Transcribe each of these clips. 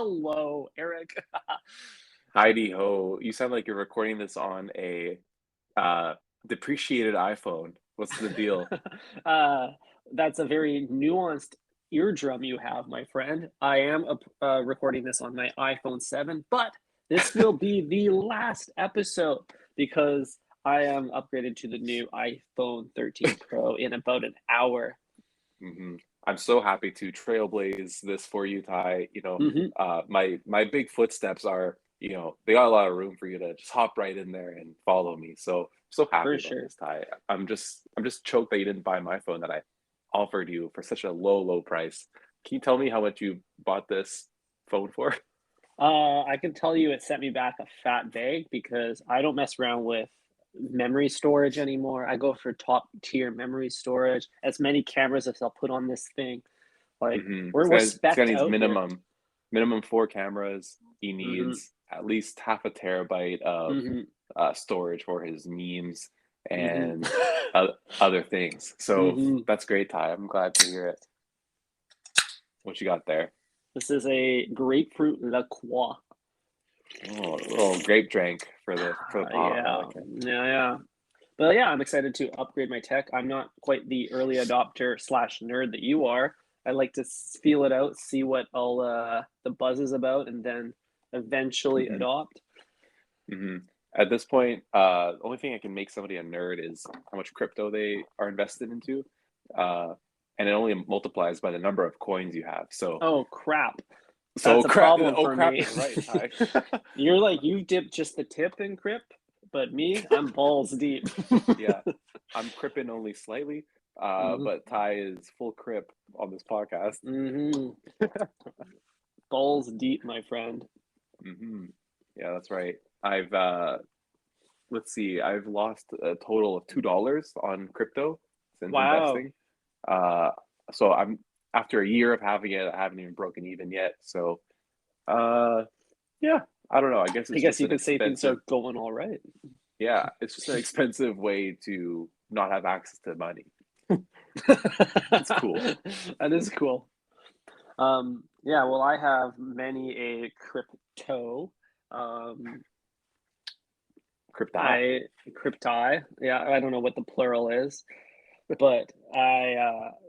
Hello, Eric. Heidi ho, you sound like you're recording this on a uh depreciated iPhone. What's the deal? uh, that's a very nuanced eardrum you have, my friend. I am recording this on my iPhone 7, but this will be the last episode because I am upgraded to the new iPhone 13 Pro in about an hour. hmm I'm so happy to trailblaze this for you, Ty. Hmm. My big footsteps are, they got a lot of room for you to just hop right in there and follow me. So so For happy about sure. this, Ty. I'm just choked that you didn't buy my phone that I offered you for such a low price. Can you tell me how much you bought this phone for? I can tell you it set me back a fat bag because I don't mess around with memory storage anymore. I go for top tier memory storage, as many cameras as I'll put on this thing. Like This we're this guy specced needs out here. minimum four cameras. He Hmm. needs at least half a terabyte of Hmm. storage for his memes Hmm. and other things. So Hmm. that's great, Ty. I'm glad to hear it. What you got there? This is a grapefruit La Croix. Oh, a little grape drink for the pod. I Yeah, like it. yeah. But yeah, I'm excited to upgrade my tech. I'm not quite the early adopter slash nerd that you are. I like to feel it out, see what all the buzz is about, and then eventually hmm adopt. hmm At this point, the only thing I can make somebody a nerd is how much crypto they are invested into. Uh, and it only multiplies by the number of coins you have. So Oh crap. So That's a crap. problem Oh, for crap me. is right, Ty. You're like you dip just the tip in crypt, but me, I'm balls deep. Yeah, I'm cripping only slightly, Hmm. but Ty is full crip on this podcast. Hmm. Balls deep, my friend. hmm Yeah, that's right. I've let's see, I've lost a total of $2 on crypto since Wow. investing. Uh, so I'm after a year of having it, I haven't even broken even yet. So, uh, yeah, I don't know. I guess I it's guess just you an could say things are expensive. going all right. Yeah, it's just an expensive way to not have access to money. It's cool. That is cool. Yeah, well, I have many a crypto. Um, Crypto. I crypti. Yeah, I don't know what the plural is, but I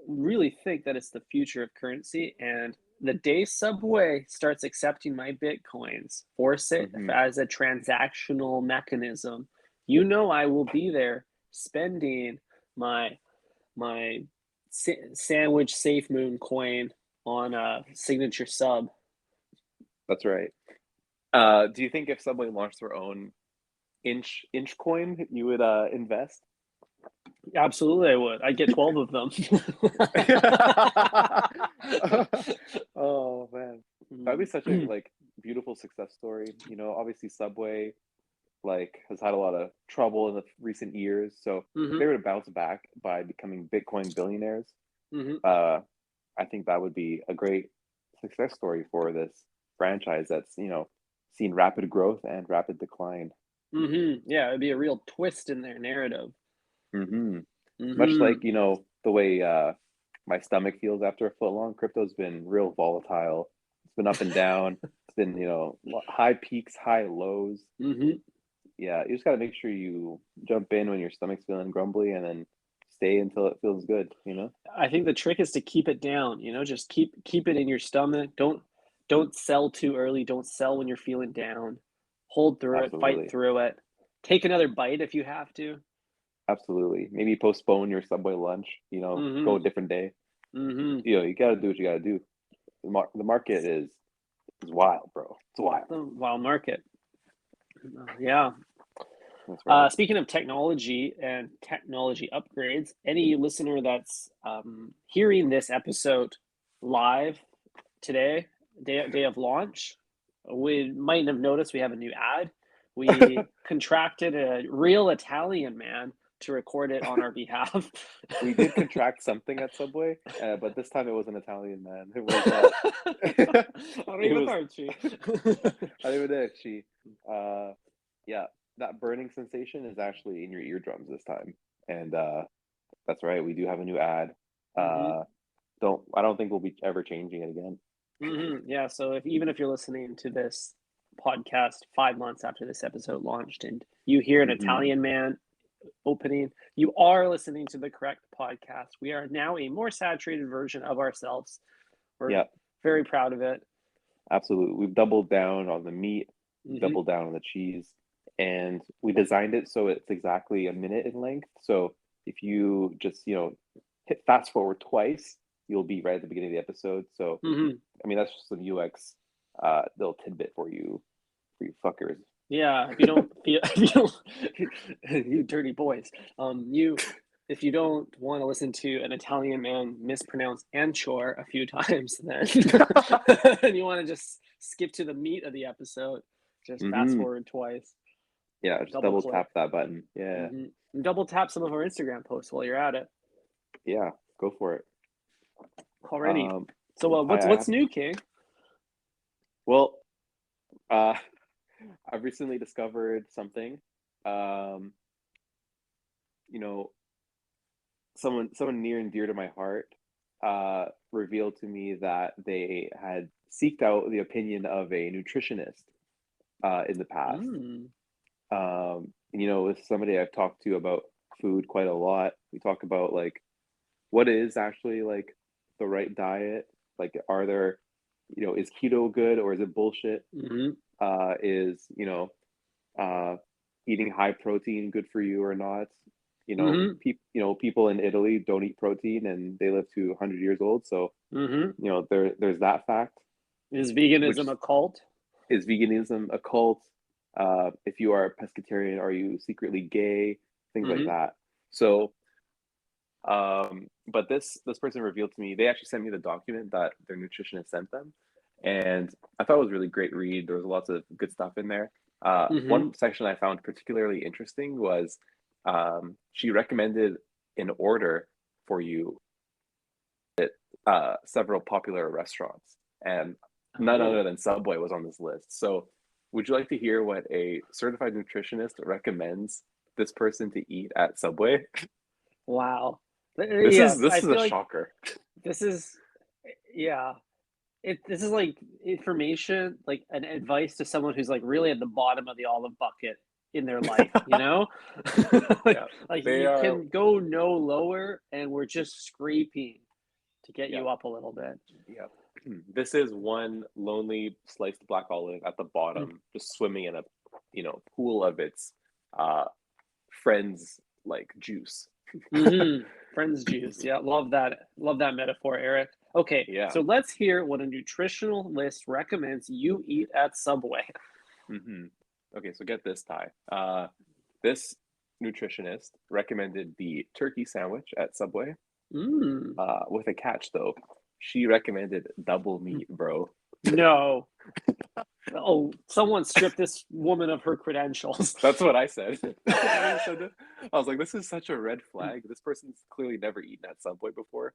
really think that it's the future of currency. And the day Subway starts accepting my bitcoins, force it hmm as a transactional mechanism, you know I will be there spending my my sandwich safe moon coin on a signature sub. That's right. Do you think if Subway launched their own inch coin, you would invest? Absolutely, I would. I'd get 12 of them. Oh man, that'd be such a like beautiful success story. Obviously Subway like has had a lot of trouble in the recent years, so if Hmm. they were to bounce back by becoming Bitcoin billionaires, Hmm. uh, I think that would be a great success story for this franchise that's seen rapid growth and rapid decline. Hmm. Yeah, it'd be a real twist in their narrative. hmm Much like Hmm. the way my stomach feels after a foot long, crypto's been real volatile. It's been up and down. It's been high peaks, high lows. Hmm. Yeah, you just got to make sure you jump in when your stomach's feeling grumbly, and then stay until it feels good. I think the trick is to keep it down, just keep it in your stomach. Don't sell too early. Don't sell when you're feeling down. Hold through it, fight Absolutely, through it. Take another bite if you have to. absolutely. Maybe postpone your Subway lunch. Go a Hmm. different day. Hmm. You got to do what you got to do. The market is wild, bro. It's wild. The wild market. Yeah. That's right. Speaking of technology and technology upgrades, any listener that's hearing this episode live today, day of launch, we might have noticed we have a new ad. We contracted a real Italian man to record it on our behalf. We did contract something at Subway, but this time it was an Italian man. It was it was Arrivederci. arrivederci. Uh, yeah, that burning sensation is actually in your eardrums this time, and that's right. We do have a new ad. Hmm. Uh, don't I don't think we'll be ever changing it again. Yeah. So even if you're listening to this podcast 5 months after this episode launched, and you hear an Hmm. Italian man opening, you are listening to the correct podcast. We are now a more saturated version of ourselves. We're Yeah, very proud of it. absolutely. We've doubled down on the meat, Mm-hmm. doubled down on the cheese, and we designed it so it's exactly a minute in length. So if you just, hit fast forward twice, you'll be right at the beginning of the episode. So, Mm-hmm. I mean, that's just some UX little tidbit for you fuckers. Yeah. If you don't feel, if you don't, you dirty boys, if you don't want to listen to an Italian man mispronounce anchor a few times, then and you want to just skip to the meat of the episode, just fast Hmm. forward twice, Yeah, just double double click, tap that button. Yeah, and double tap some of our Instagram posts while you're at it. yeah, go for it. Already. Um, So, Ty, I what's have, new, King? well, uh, I've recently discovered something. Um, you know, someone near and dear to my heart revealed to me that they had seeked out the opinion of a nutritionist in the past. Mm. And, with somebody I've talked to about food quite a lot. We talk about like what is actually like the right diet. Like, are there, is keto good or is it bullshit? Mm-hmm. Is uh, eating high protein good for you or not? Mm-hmm. People in Italy don't eat protein and they live to 100 years old. So, Mm-hmm. there's that fact. Is Which veganism a cult? is veganism a cult? If you are a pescatarian, are you secretly gay? Things like Mm-hmm. that. So, but this person revealed to me, they actually sent me the document that their nutritionist sent them, and I thought it was a really great read. There was lots of good stuff in there. Mm-hmm. One section I found particularly interesting was she recommended an order for you at several popular restaurants, and none Oh, other than Subway was on this list. So, would you like to hear what a certified nutritionist recommends this person to eat at Subway? wow. This is Yes, I this is a feel like shocker. this is, yeah. This is like information, like an advice to someone who's like really at the bottom of the olive bucket in their life, you know? like Yeah, like they you are. can go no lower and we're just scraping to get Yeah, you up a little bit. yeah. This is one lonely sliced black olive at the bottom, just swimming in a, pool of its uh friends like juice. Mm-hmm. Friends juice. Yeah, love that. Love that metaphor, Eric. Okay, Yeah. so let's hear what a nutritional list recommends you eat at Subway. Hmm. Okay, so get this, Ty. This nutritionist recommended the turkey sandwich at Subway. Mm. With a catch though, she recommended double meat, bro. No. Oh, someone stripped this woman of her credentials. That's what I said. I said, I was like, this is such a red flag. This person's clearly never eaten at Subway before,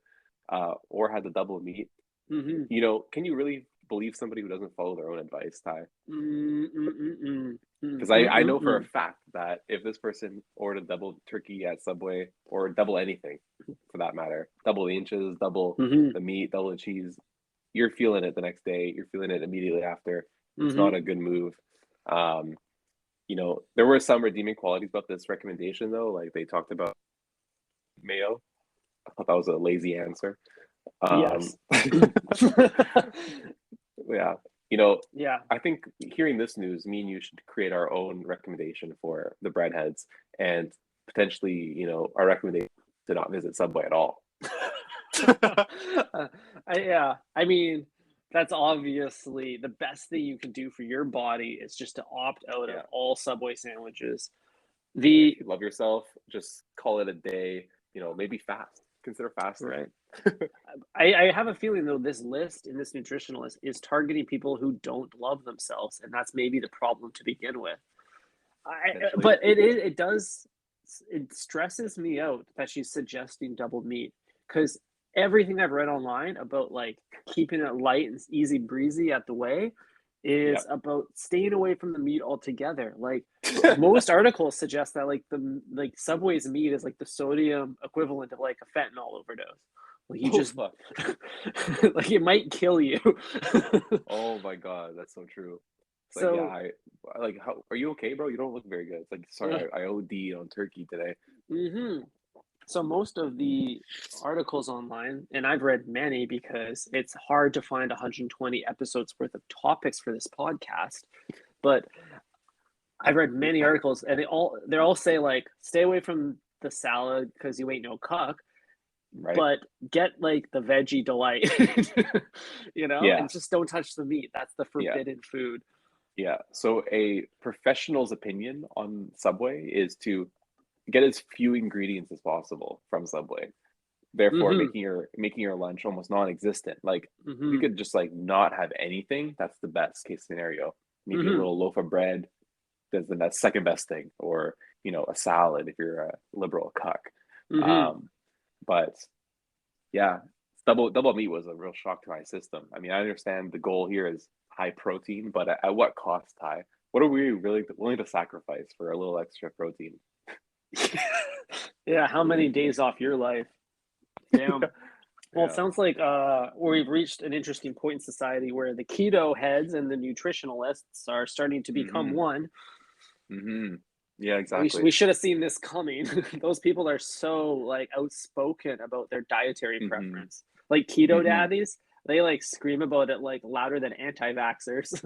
or had the double meat. Mm-hmm. Can you really believe somebody who doesn't follow their own advice, Ty? Mm-mm-mm-mm. Because I know for a Mm-mm-mm. fact that if this person ordered a double turkey at Subway, or double anything for that matter, double the inches, double Mm-hmm. the meat, double the cheese, you're feeling it the next day. You're feeling it immediately after. It's Mm-hmm. not a good move. Um, there were some redeeming qualities about this recommendation, though. Like they talked about mayo. I thought that was a lazy answer. Um, Yes. yeah, Yeah. I think hearing this news, me and you should create our own recommendation for the breadheads, and potentially, our recommendation to not visit Subway at all. Yeah. I mean, that's obviously the best thing you can do for your body is just to opt out of Yeah. all Subway sandwiches. Yeah, The if you love yourself, just call it a day. Maybe fast. Consider fasting. right. I have a feeling though this list in this nutritionalist is targeting people who don't love themselves, and that's maybe the problem to begin with. Potentially. But it does it stresses me out that she's suggesting double meat because everything I've read online about like keeping it light and easy breezy at the way Yeah. is about staying away from the meat altogether. Like most articles suggest that like the like Subway's meat is like the sodium equivalent of like a fentanyl overdose. Like you Oh just fuck. like it might kill you. Oh my God, that's so true. It's like, yeah, So, I like, how are you okay, bro? You don't look very good. It's like, sorry, I OD'd on turkey today. hmm so most of the articles online, and I've read many because it's hard to find 120 episodes worth of topics for this podcast, but I've read many articles and they all say like stay away from the salad because you ain't no cuck, Right? but get like the veggie delight, Yeah, and just don't touch the meat. That's the yeah, forbidden food. yeah. So a professional's opinion on Subway is to get as few ingredients as possible from Subway, therefore Mm-hmm. making your lunch almost non-existent. Like if you Mm-hmm. could just like not have anything, that's the best case scenario. Maybe a Mm-hmm. little loaf of bread, that's second best thing, or a salad if you're a liberal cuck. Mm-hmm. But yeah, double meat was a real shock to my system. I mean, I understand the goal here is high protein, but at what cost, Ty? What are we really willing to sacrifice for a little extra protein? Yeah, how many days off your life? Damn. Well, it Yeah. sounds like we've reached an interesting point in society where the keto heads and the nutritionalists are starting to become Mm-hmm. one. Mm-hmm. Yeah, We, exactly. we should have seen this coming. Those people are so like outspoken about their dietary Mm-hmm. preference. Like keto Mm-hmm. daddies, they like scream about it like louder than anti-vaxxers.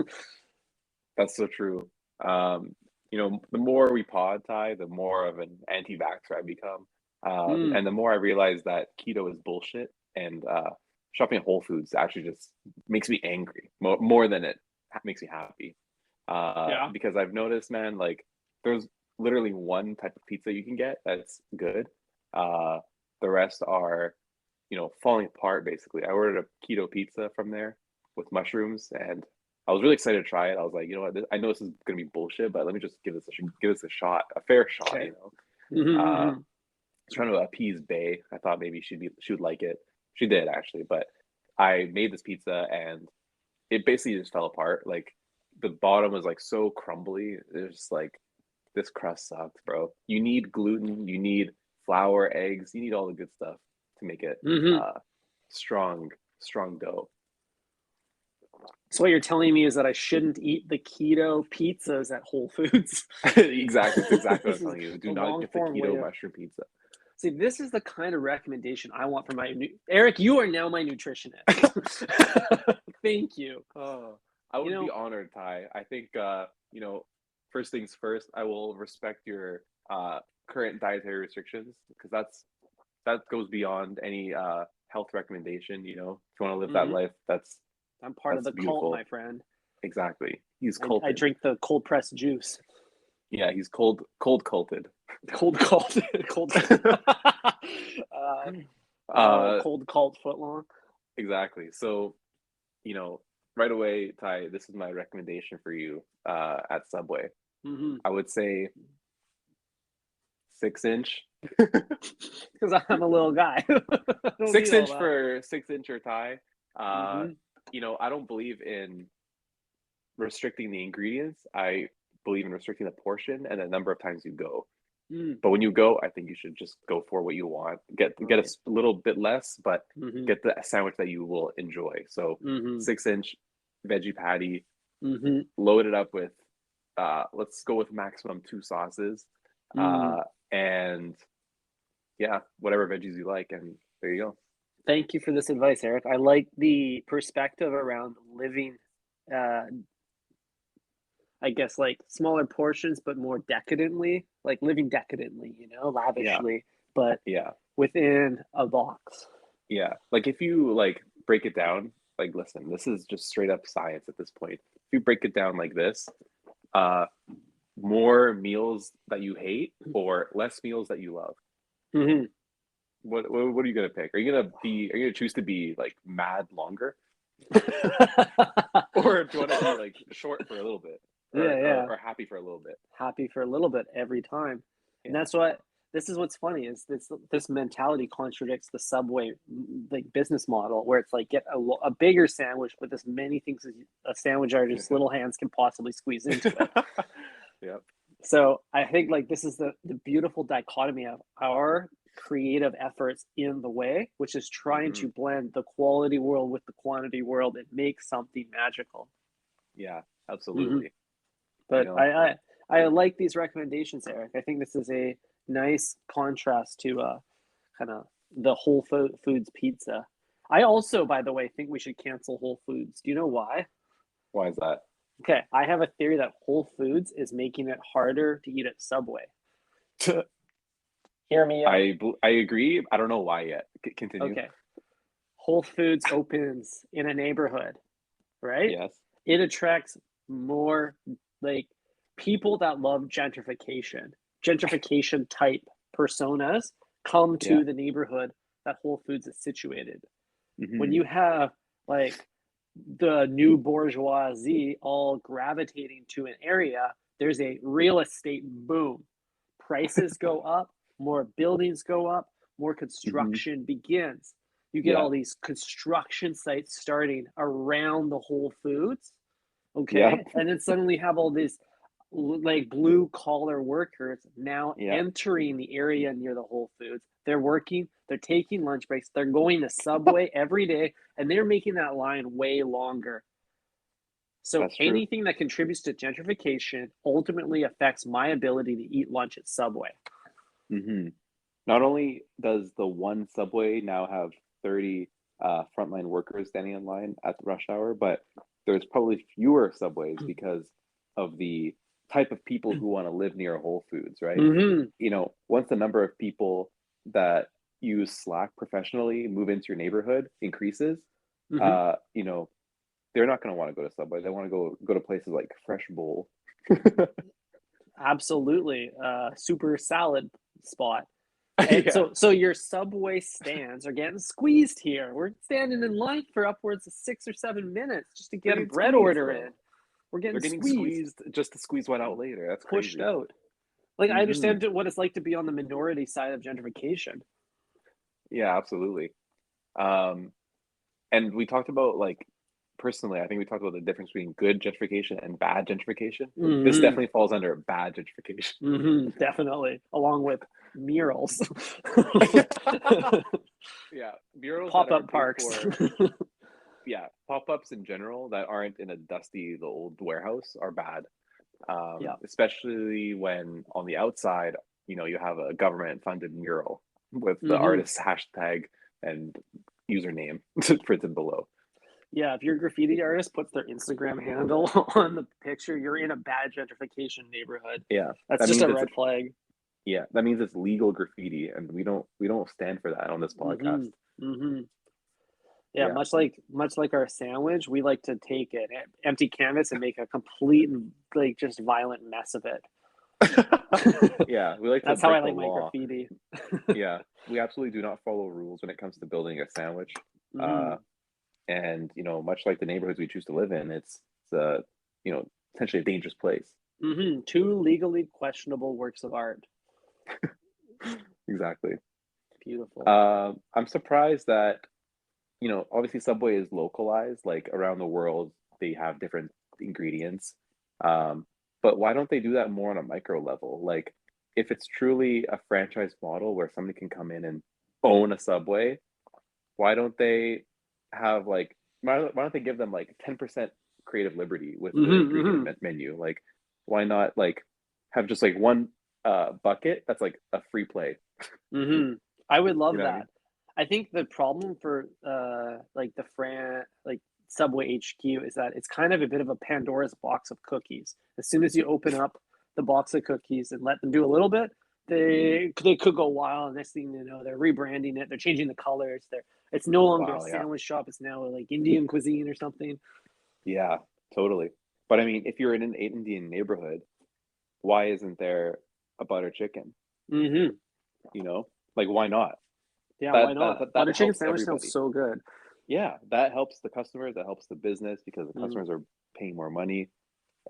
That's so true. The more we pod, Ty, the more of an anti-vaxxer I become. Mm, And the more I realize that keto is bullshit, and shopping at Whole Foods actually just makes me angry more than it makes me happy. yeah. Because I've noticed, man, like there's literally one type of pizza you can get that's good. Uh, the rest are, falling apart basically. I ordered a keto pizza from there with mushrooms, and I was really excited to try it. I was like, you know what, I know this is gonna be bullshit, but let me just give this a shot, a fair shot. Okay. Mm-hmm, I was trying to appease Bay. I thought maybe she would like it. She did actually, but I made this pizza and it basically just fell apart. Like the bottom was like so crumbly. It's just like this crust sucks, bro. You need gluten, you need flour, eggs, you need all the good stuff to make it mm-hmm. uh strong, strong dough. So what you're telling me is that I shouldn't eat the keto pizzas at Whole Foods. Exactly. It's exactly what I'm This is telling you. Do the not long get the form way keto to mushroom pizza. see. This is the kind of recommendation I want from my Eric. You are now my nutritionist. Thank you. Oh, I You would be know, honored, Ty. I think first things first, I will respect your current dietary restrictions because that goes beyond any health recommendation. If you want to live that mhm, life, I'm part of that's the cult, my beautiful. friend. Exactly. He's I culted. drink the cold pressed juice. Yeah, he's cold culted. Cold cult. Cold. uh Cold cult footlong. exactly. So, you know, right away, Ty, this is my recommendation for you at Subway. Mm-hmm. I would say 6 inch. Because I'm a little guy. I don't need six all inch that. for 6 inch or Thai. Uh, Mm-hmm. I don't believe in restricting the ingredients. I believe in restricting the portion and the number of times you go. Mm. But when you go, I think you should just go for what you want. Get Right. a little bit less, but Mm-hmm. get the sandwich that you will enjoy. So Mm-hmm. 6 inch veggie patty, Mm-hmm. load it up with let's go with maximum two sauces. Mm. And yeah, whatever veggies you like, and there you go. Thank you for this advice, Eric. I like the perspective around living, uh, I guess, like smaller portions, but more decadently, like living decadently, Yeah, lavishly, but yeah, within a box. yeah. Like if you like break it down, like listen, this is just straight up science at this point. If you break it down like this, uh, more meals that you hate or less meals that you love. Mm-hmm. What are you gonna pick? Are you gonna choose to be like mad longer, or do you want to be like short for a little bit, Yeah, yeah. or happy for a little bit? Happy for a little bit every time. And Yeah. that's what this is what's funny is this mentality contradicts the Subway like business model where it's like get a bigger sandwich with as many things as a sandwich artist's little hands can possibly squeeze into it. Yep. So I think like this is the beautiful dichotomy of our creative efforts in the way, which is trying to blend the quality world with the quantity world and make something magical. Yeah, absolutely. But You know, I like these recommendations, Eric. I think this is a nice contrast to kind of the Whole Foods pizza. I also, by the way, think we should cancel Whole Foods. Do you know why? why is that? Okay, I have a theory that Whole Foods is making it harder to eat at Subway. Hear me out. I agree. I don't know why yet. Continue. Okay, Whole Foods opens in a neighborhood, right? Yes. It attracts more like people that love gentrification type personas come Yeah. to the neighborhood that Whole Foods is situated. When Hmm. you have like the new bourgeoisie all gravitating to an area, there's a real estate boom. Prices go up, more buildings go up, more Hmm. construction begins. You get Yeah. all these construction sites starting around the Whole Foods, Yeah. okay? And then suddenly have all these like blue collar workers now Yeah. entering the area near the Whole Foods. They're working, they're taking lunch breaks, they're going to Subway every day, and they're making that line way longer. So That's true. anything that contributes to gentrification ultimately affects my ability to eat lunch at Subway. Hmm. Not only does the one Subway now have 30 frontline workers standing in line at the rush hour, but there's probably fewer Subways because of the type of people who want to live near Whole Foods, right? Mm-hmm. Once the number of people that use Slack professionally move into your neighborhood increases, Mm-hmm. uh, you know, they're not going to want to go to Subway. They want to go to places like Fresh Bowl. Absolutely. Super salad spot. And Yeah, so your Subway stands are getting squeezed here. We're standing in line for upwards of 6 or 7 minutes just to they're get a getting bread squeezed, order in. bro. We're They're getting getting squeezed, squeezed just to squeeze one out later. That's pushed crazy. out. Like I Hmm. understand what it's like to be on the minority side of gentrification. Yeah, absolutely. Um, and we talked about like personally, I think we talked about the difference between good gentrification and bad gentrification. This Mm-hmm. definitely falls under bad gentrification. Mm-hmm. Definitely, along with murals, Yeah, murals that pop-up aren't paid parks. for. Yeah, pop-ups in general that aren't in a dusty the old warehouse are bad. Yeah. Especially when on the outside, you have a government funded mural with the Mm-hmm. artist's hashtag and username printed below. Yeah, if your graffiti artist puts their Instagram handle on the picture, you're in a bad gentrification neighborhood. Yeah, That's that just means a it's red flag. legal graffiti, and we don't stand for that on this podcast. Mm-hmm. Mm-hmm. Yeah, Yeah, much like our sandwich, we like to take an empty canvas and make a complete like just violent mess of it. yeah, we like to That's how I break the like my law. graffiti. Yeah, we absolutely do not follow rules when it comes to building a sandwich. Mm-hmm. Uh, and much like the neighborhoods we choose to live in, it's a potentially a dangerous place. Mm-hmm. Two legally questionable works of art. Exactly. Beautiful. I'm surprised that obviously Subway is localized. Like around the world, they have different ingredients. Um, but why don't they do that more on a micro level? Like, if it's truly a franchise model where somebody can come in and own a Subway, why don't they have like why don't they give them like 10% creative liberty with the Mm-hmm, ingredient mm-hmm, menu? Like, why not like have just like one bucket that's like a free play? mm-hmm. I would You love know what I mean? that. I think the problem for like like Subway HQ is that it's kind of a bit of a Pandora's box of cookies. As soon as you open up the box of cookies and let them do a little bit, they could go wild. Next thing you know, they're rebranding it. They're changing the colors. It's no longer a Wow, yeah. sandwich shop. It's now like Indian cuisine or something. Yeah, totally. But I mean, if you're in an Indian neighborhood, why isn't there a butter chicken? Mm-hmm. Like why not? Yeah, why That that not? that, that Butter chicken helps sandwich sounds everybody. so good. Yeah, that helps the customers, that helps the business because the Mm, customers are paying more money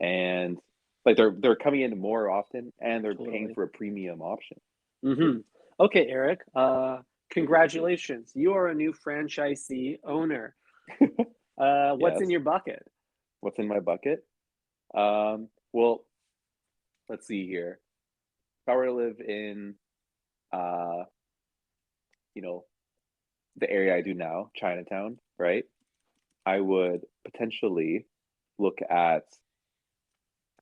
and like they're coming in more often and they're paying totally. for a premium option. Mm-hmm. Okay, Eric. Congratulations. You are a new franchisee owner. What's in Yes. your bucket? What's in my bucket? Well, let's see here. If I were to live in uh you know, the area I do now, Chinatown, right? I would potentially look at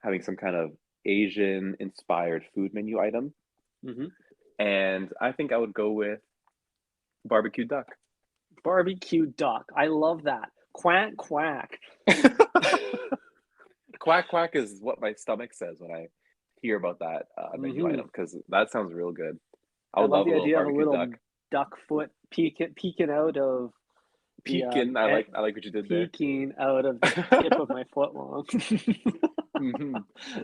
having some kind of Asian inspired food menu item. Hmm. And I think I would go with barbecue duck. Barbecue duck. I love that. Quack quack. Quack quack is what my stomach says when I hear about that menu Hmm. item because that sounds real good. I I would love love a the little idea of a barbecue little duck. duck foot peeking out of the Peeking, I like what you did there. peeking out of the tip of my foot long. Hmm.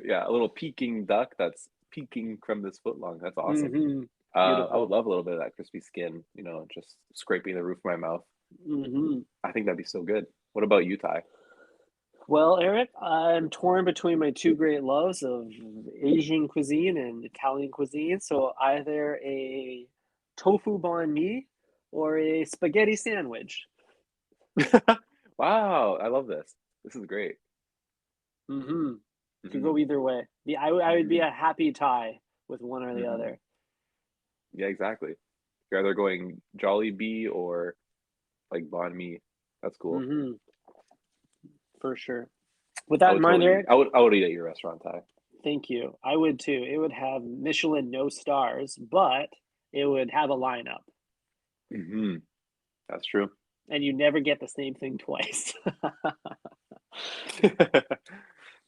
Yeah, a little peeking duck that's peeking from this foot long. That's awesome. Hmm. I would Beautiful. love a little bit of that crispy skin, just scraping the roof of my mouth. Hmm. I think that'd be so good. What about you, Ty? Well, Eric, I'm torn between my two great loves of Asian cuisine and Italian cuisine. So either a tofu banh mi or a spaghetti sandwich. Wow, I love this. This is great. Hmm. Could Hmm. go either way. I would be Hmm. a happy tie with one or the Hmm. other. Yeah, exactly. You're either going Jollibee or like banh mi. That's cool. Hmm. For sure. With that in mind, Eric, I would eat at your restaurant, Ty. thank you. I would too. It would have Michelin no stars, but it would have a lineup. Hmm. That's true. And you never get the same thing twice.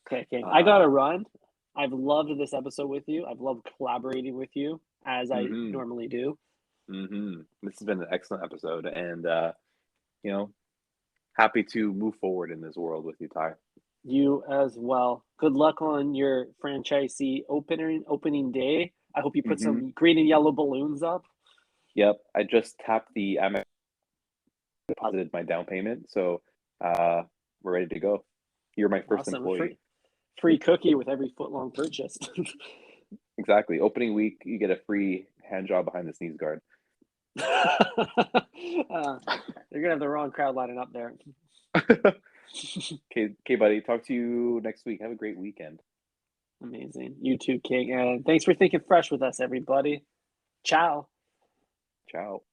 Okay, King. I uh, gotta run. I've loved this episode with you. I've loved collaborating with you as I hmm normally do. This has been an excellent episode, and you know, happy to move forward in this world with you, Ty. You as well. Good luck on your franchisee opening day. I hope you put Hmm. some green and yellow balloons up. Yep, I just tapped the Amex, deposited my down payment, so uh, we're ready to go. You're my first Awesome. employee. Free cookie with every footlong purchase. Exactly. Opening week, you get a free hand job behind the sneeze guard. You're gonna have the wrong crowd lining up there. Okay, buddy. Talk to you next week. Have a great weekend. Amazing. You too, King. And thanks for thinking fresh with us, everybody. Ciao. Ciao.